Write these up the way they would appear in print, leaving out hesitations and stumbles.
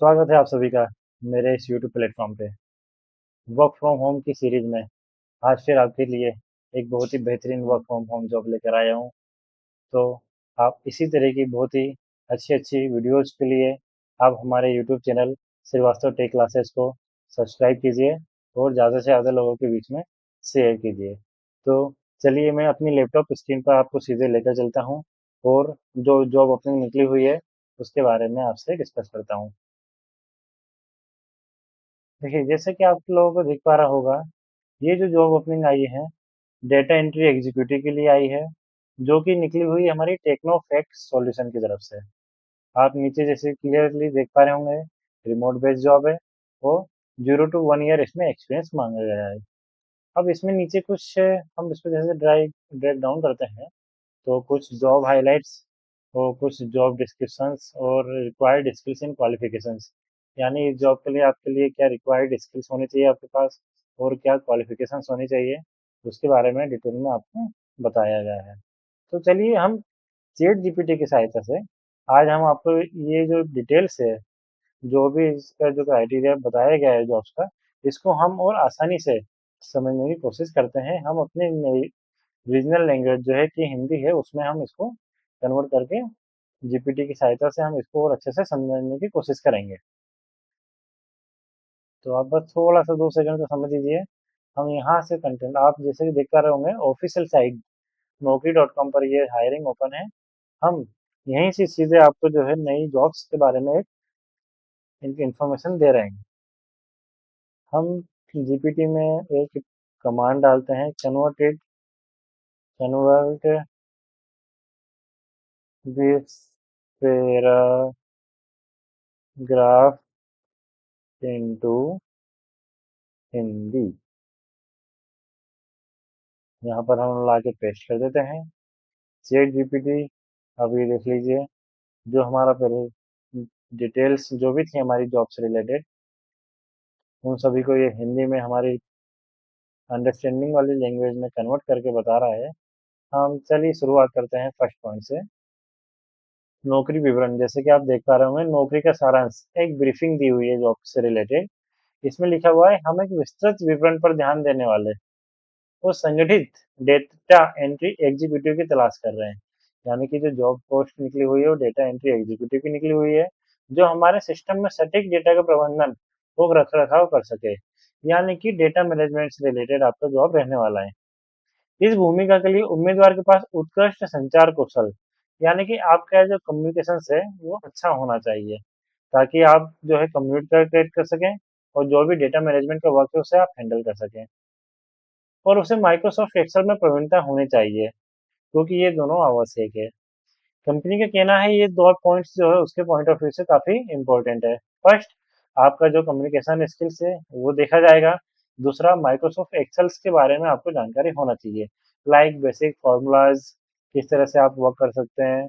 स्वागत है आप सभी का मेरे इस यूट्यूब प्लेटफॉर्म पे। वर्क फ्रॉम होम की सीरीज में आज फिर आपके लिए एक बहुत ही बेहतरीन वर्क फ्रॉम होम जॉब लेकर आया हूँ। तो आप इसी तरह की बहुत ही अच्छी अच्छी वीडियोस के लिए आप हमारे YouTube channel Srivastava tech classes को सब्सक्राइब कीजिए और ज़्यादा से ज़्यादा लोगों के बीच में शेयर कीजिए। तो चलिए मैं अपनी लैपटॉप स्क्रीन पर आपको सीधे लेकर चलता हूँ और जो जॉब ओपनिंग निकली हुई है उसके बारे में आपसे डिस्कस करता हूँ। देखिए, जैसे कि आप लोगों को दिख पा रहा होगा, ये जो जॉब ओपनिंग आई है, डेटा एंट्री एग्जीक्यूटिव के लिए आई है, जो कि निकली हुई हमारी टेक्नोफैक्ट सॉल्यूशन की तरफ से। आप नीचे जैसे क्लियरली देख पा रहे होंगे, रिमोट बेस्ड जॉब है और 0 to 1 ईयर इसमें एक्सपीरियंस मांगा गया है। अब इसमें नीचे कुछ हम इसको जैसे ड्रैग डाउन करते हैं, तो कुछ जॉब हाइलाइट्स और कुछ जॉब डिस्क्रिप्शंस और रिक्वायर्ड स्किल्स एंड क्वालिफिकेशंस, यानी इस जॉब के लिए आपके लिए क्या रिक्वायर्ड स्किल्स होनी चाहिए आपके पास और क्या क्वालिफिकेशंस होनी चाहिए, उसके बारे में डिटेल में आपको बताया गया है। तो चलिए हम चैट जीपीटी की सहायता से आज हम आपको ये जो डिटेल्स है, जो भी इसका जो क्राइटेरिया बताया गया है जॉब्स का, इसको हम और आसानी से समझने की कोशिश करते हैं। हम अपने रीजनल लैंग्वेज जो है कि हिंदी है उसमें हम इसको कन्वर्ट करके जीपीटी की सहायता से हम इसको और अच्छे से समझने की कोशिश करेंगे। तो आप बस थोड़ा सा 2 सेकंड का समझ लीजिए। हम यहाँ से कंटेंट आप जैसे कि देख पा रहे होंगे, ऑफिशियल साइट naukri.com पर ये हायरिंग ओपन है। हम यहीं से सीधे आपको जो है नई जॉब्स के बारे में एक इंफॉर्मेशन दे रहे हैं। हम जीपीटी में एक कमांड डालते हैं, convert this paragraph into Hindi. यहाँ पर हम ला के पेस्ट कर देते हैं। चैट जीपीटी, अब ये देख लीजिए, जो हमारा पहले डिटेल्स जो भी थी हमारी जॉब से रिलेटेड, उन सभी को ये हिंदी में हमारी अंडरस्टैंडिंग वाली लैंग्वेज में कन्वर्ट करके बता रहा है। हम चलिए शुरुआत करते हैं फर्स्ट पॉइंट से। नौकरी विवरण, जैसे कि आप देख पा रहे होंगे, नौकरी का सारांश एक ब्रीफिंग दी हुई है जॉब से रिलेटेड। इसमें लिखा हुआ है हम एक विस्तृत विवरण पर ध्यान देने वाले वो संगठित डेटा एंट्री एग्जीक्यूटिव की तलाश कर रहे हैं। यानी कि जो जॉब पोस्ट निकली हुई है वो डेटा एंट्री एग्जीक्यूटिव की निकली हुई है, जो हमारे सिस्टम में सटीक डेटा का प्रबंधन और रख रखाव कर सके। यानी कि डेटा मैनेजमेंट से रिलेटेड आपका जॉब रहने वाला है। इस भूमिका के लिए उम्मीदवार के पास उत्कृष्ट संचार कौशल, यानी कि आपका जो कम्युनिकेशन है वो अच्छा होना चाहिए, ताकि आप जो है कम्युनिकेट कर सकें और जो भी डेटा मैनेजमेंट का वर्क है उसे आप हैंडल कर सकें। और उसे माइक्रोसॉफ्ट एक्सेल में प्रवीणता होनी चाहिए, क्योंकि ये दोनों आवश्यक है। कंपनी का कहना है ये दो पॉइंट्स जो है उसके पॉइंट ऑफ व्यू से काफ़ी इंपॉर्टेंट है। फर्स्ट, आपका जो कम्युनिकेशन स्किल्स है वो देखा जाएगा। दूसरा, माइक्रोसॉफ्ट एक्सेल्स के बारे में आपको जानकारी होना चाहिए, लाइक बेसिक फार्मूलाज, किस तरह से आप वर्क कर सकते हैं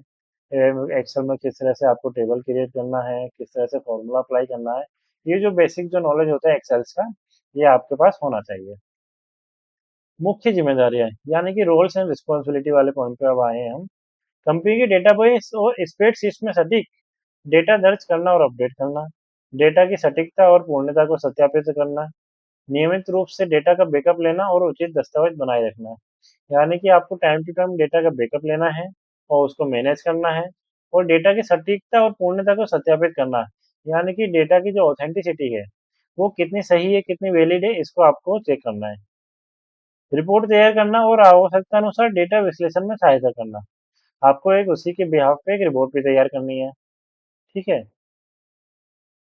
एक्सेल में, किस तरह से आपको टेबल क्रिएट करना है, किस तरह से फार्मूला अप्लाई करना है। ये जो बेसिक जो नॉलेज होता है एक्सेल्स का, ये आपके पास होना चाहिए। मुख्य जिम्मेदारियां, यानी कि रोल्स एंड रिस्पॉन्सिबिलिटी वाले पॉइंट पे अब आए हैं हम। कंपनी के डेटाबेस और स्प्रेडशीट्स में सटीक डेटा दर्ज करना और अपडेट करना, डेटा की सटीकता और पूर्णता को सत्यापित करना, नियमित रूप से डेटा का बैकअप लेना और उचित दस्तावेज बनाए रखना। यानी कि आपको टाइम टू टाइम डेटा का बैकअप लेना है और उसको मैनेज करना है, और डेटा की सटीकता और पूर्णता को सत्यापित करना, यानी कि डेटा की जो ऑथेंटिसिटी है वो कितनी सही है, कितनी वैलिड है, इसको आपको चेक करना है। रिपोर्ट तैयार करना और आवश्यकता अनुसार डेटा विश्लेषण में सहायता करना। आपको एक उसी के बिहाफ पे एक रिपोर्ट भी तैयार करनी है। ठीक है,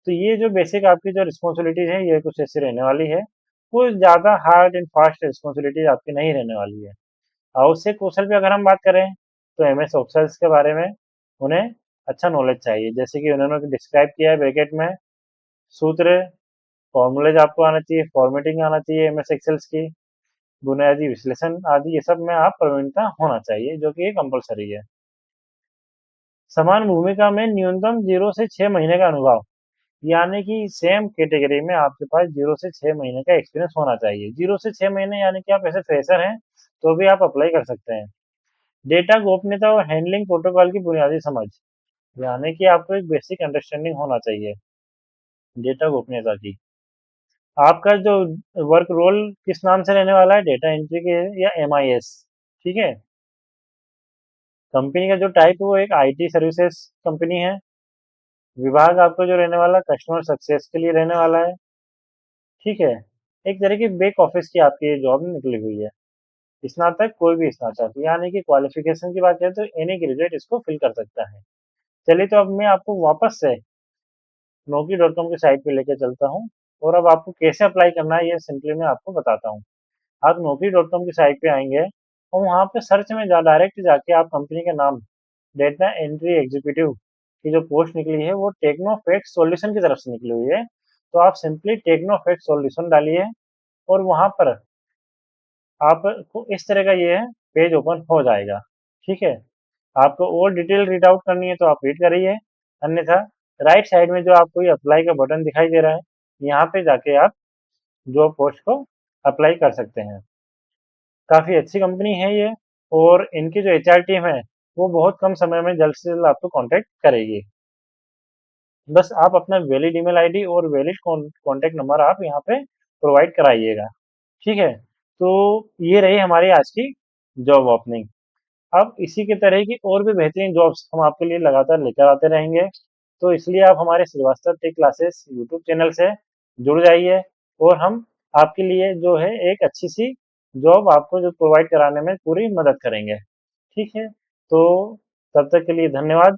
तो ये जो बेसिक आपकी जो रिस्पॉन्सिबिलिटीज है ये कुछ ऐसी रहने वाली है। कुछ ज़्यादा हार्ड एंड फास्ट रिस्पॉन्सिबिलिटीज आपकी नहीं रहने वाली है। आवश्यक कौशल पे अगर हम बात करें, तो एमएस ऑफिस के बारे में उन्हें अच्छा नॉलेज चाहिए, जैसे कि उन्होंने डिस्क्राइब किया है ब्रैकेट में। सूत्र, फॉर्मूलेज आपको आना चाहिए, फॉर्मेटिंग आना चाहिए एमएस एक्सेल्स की, बुनियादी विश्लेषण आदि, ये सब में आप प्रवीणता होना चाहिए, जो कि ये कंपलसरी है। समान भूमिका में न्यूनतम 0 से 6 महीने का अनुभव, यानी कि सेम कैटेगरी में आपके पास 0 से 6 महीने का एक्सपीरियंस होना चाहिए। 0 से 6 महीने यानी कि आप ऐसे फ्रेशर हैं तो भी आप अप्लाई कर सकते हैं। डेटा गोपनीयता और हैंडलिंग प्रोटोकॉल की बुनियादी समझ, यानी कि आपको एक बेसिक अंडरस्टैंडिंग होना चाहिए। डेटा गोपनीयता की। आपका जो वर्क रोल किस नाम से रहने वाला है, डेटा एंट्री के या MIS, ठीक है। कंपनी का जो टाइप है वो एक IT सर्विसेज कंपनी है। विभाग आपको जो रहने वाला कस्टमर सक्सेस के लिए रहने वाला है, ठीक है। एक तरह की बैक ऑफिस की आपकी जॉब निकली हुई है। स्नातक, कोई भी स्नातक, यानी कि क्वालिफिकेशन की बात करें तो एनी ग्रेजुएट इसको फिल कर सकता है। चलिए तो अब मैं आपको वापस से Naukri.com की साइट पे लेके चलता हूँ और अब आपको कैसे अप्लाई करना है ये सिंपली मैं आपको बताता हूँ। आप Naukri.com की साइट पे आएंगे और वहाँ पे सर्च में डायरेक्ट जाके आप कंपनी का नाम डेटा एंट्री एग्जीक्यूटिव की जो पोस्ट निकली है वो टेक्नोफैक्ट सॉल्यूशन की तरफ से निकली हुई है। तो आप सिंपली टेक्नोफैक्ट सॉल्यूशन डालिए और वहाँ पर आपको इस तरह का ये पेज ओपन हो जाएगा, ठीक है। आपको और डिटेल रीड आउट करनी है तो आप रीड करिए, अन्यथा राइट साइड में जो आपको ये अप्लाई का बटन दिखाई दे रहा है, यहाँ पे जाके आप जॉब पोस्ट को अप्लाई कर सकते हैं। काफ़ी अच्छी कंपनी है ये और इनकी जो HR टीम है वो बहुत कम समय में जल्द से जल्द आपको कांटेक्ट करेगी। बस आप अपना वैलिड ईमेल आईडी और वैलिड कॉन्टैक्ट नंबर आप यहाँ पे प्रोवाइड कराइएगा, ठीक है। तो ये रही हमारी आज की जॉब ओपनिंग। अब इसी के तरह की और भी बेहतरीन जॉब्स हम आपके लिए लगातार लेकर आते रहेंगे। तो इसलिए आप हमारे Srivastava tech classes YouTube channel से जुड़ जाइए और हम आपके लिए जो है एक अच्छी सी जॉब आपको जो प्रोवाइड कराने में पूरी मदद करेंगे, ठीक है। तो तब तक के लिए धन्यवाद।